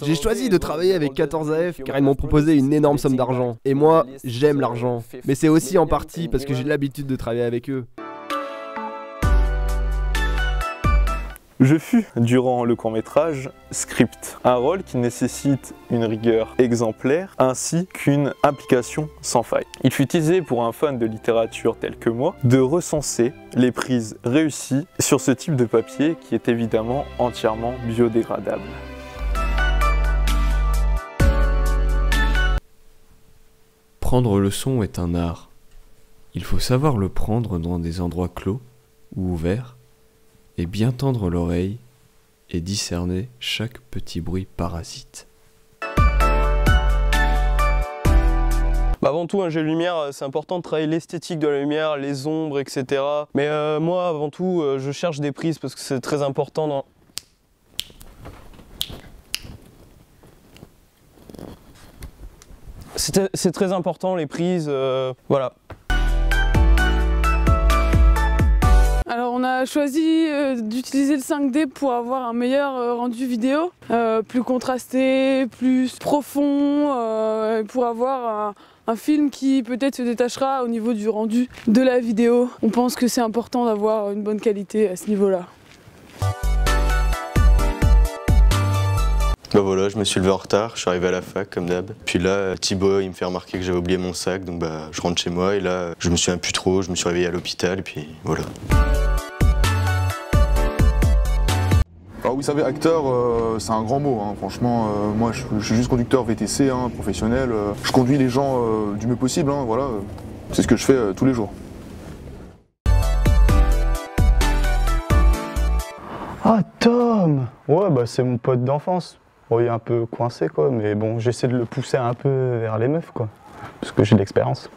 J'ai choisi de travailler avec 14AF car ils m'ont proposé une énorme somme d'argent. Et moi, j'aime l'argent. Mais c'est aussi en partie parce que j'ai l'habitude de travailler avec eux. Je fus, durant le court-métrage, script, un rôle qui nécessite une rigueur exemplaire ainsi qu'une implication sans faille. Il fut utilisé pour un fan de littérature tel que moi de recenser les prises réussies sur ce type de papier qui est évidemment entièrement biodégradable. Prendre le son est un art. Il faut savoir le prendre dans des endroits clos ou ouverts et bien tendre l'oreille et discerner chaque petit bruit parasite. Avant tout, un jeu de lumière, c'est important de travailler l'esthétique de la lumière, les ombres, etc. Mais moi, avant tout, je cherche des prises parce que c'est très important dans... C'est très important, les prises, voilà. Alors on a choisi d'utiliser le 5D pour avoir un meilleur rendu vidéo, plus contrasté, plus profond, pour avoir un film qui peut-être se détachera au niveau du rendu de la vidéo. On pense que c'est important d'avoir une bonne qualité à ce niveau-là. Bah voilà, je me suis levé en retard, je suis arrivé à la fac comme d'hab. Puis là, Thibaut, il me fait remarquer que j'avais oublié mon sac, donc bah je rentre chez moi et là, je me souviens plus trop, je me suis réveillé à l'hôpital et puis voilà. Alors vous savez, acteur, c'est un grand mot, hein. Franchement, moi je suis juste conducteur VTC, hein, professionnel. Je conduis les gens du mieux possible, hein, voilà. C'est ce que je fais tous les jours. Ah Tom! Ouais bah c'est mon pote d'enfance. Bon, il est un peu coincé quoi, mais bon j'essaie de le pousser un peu vers les meufs quoi, parce que j'ai de l'expérience.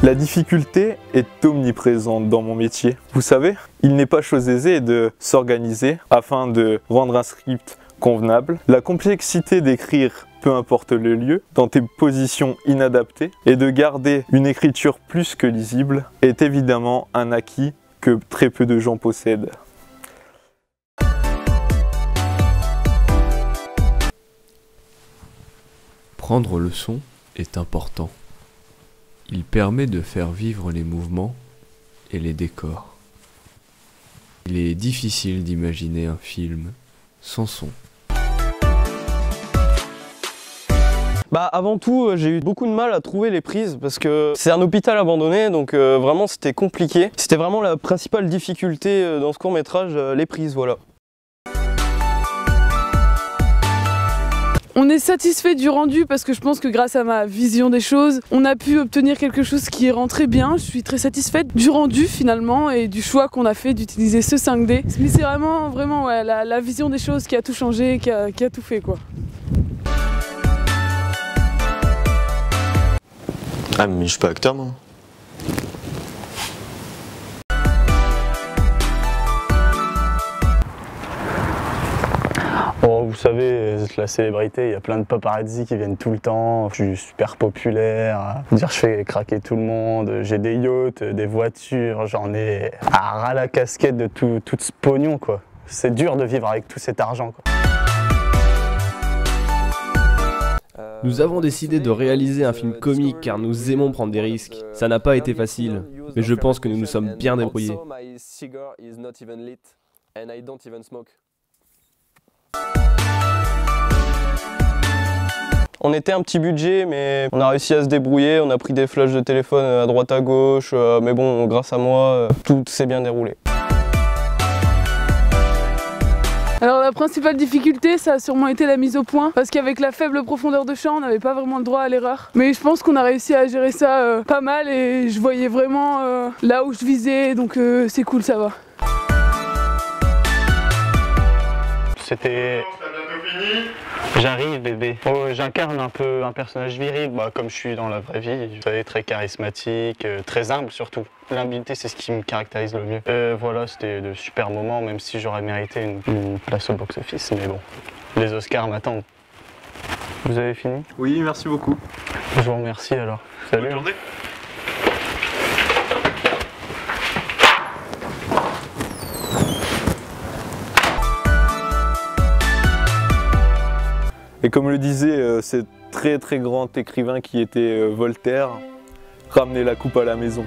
La difficulté est omniprésente dans mon métier. Vous savez, il n'est pas chose aisée de s'organiser afin de rendre un script convenable. La complexité d'écrire, peu importe le lieu, dans des positions inadaptées, et de garder une écriture plus que lisible est évidemment un acquis que très peu de gens possèdent. Prendre le son est important. Il permet de faire vivre les mouvements et les décors. Il est difficile d'imaginer un film sans son. Bah avant tout, j'ai eu beaucoup de mal à trouver les prises parce que c'est un hôpital abandonné, donc vraiment c'était compliqué. C'était vraiment la principale difficulté dans ce court-métrage, les prises, voilà. On est satisfait du rendu parce que je pense que grâce à ma vision des choses, on a pu obtenir quelque chose qui est rentré bien. Je suis très satisfaite du rendu finalement et du choix qu'on a fait d'utiliser ce 5D. Mais c'est vraiment ouais, la vision des choses qui a tout changé, qui a tout fait quoi. Ah mais je suis pas acteur moi. Oh, vous savez, la célébrité, il y a plein de paparazzi qui viennent tout le temps, je suis super populaire, je fais craquer tout le monde, j'ai des yachts, des voitures, j'en ai à ras la casquette de tout ce pognon quoi. C'est dur de vivre avec tout cet argent quoi. Nous avons décidé de réaliser un film comique car nous aimons prendre des risques. Ça n'a pas été facile, mais je pense que nous nous sommes bien débrouillés. On était un petit budget, mais on a réussi à se débrouiller, on a pris des flashs de téléphone à droite à gauche, mais bon, grâce à moi, tout s'est bien déroulé. Alors la principale difficulté, ça a sûrement été la mise au point, parce qu'avec la faible profondeur de champ, on n'avait pas vraiment le droit à l'erreur. Mais je pense qu'on a réussi à gérer ça pas mal et je voyais vraiment là où je visais, donc c'est cool, ça va. C'était... J'arrive bébé. Oh, j'incarne un peu un personnage viril, comme je suis dans la vraie vie. Vous savez, très charismatique, très humble surtout. L'humilité, c'est ce qui me caractérise le mieux. Voilà, c'était de super moments, même si j'aurais mérité une place au box-office. Mais bon, les Oscars m'attendent. Vous avez fini? Oui, merci beaucoup. Je vous remercie alors. Salut. Bonne journée. Et comme le disait ce très grand écrivain qui était Voltaire, ramener la coupe à la maison.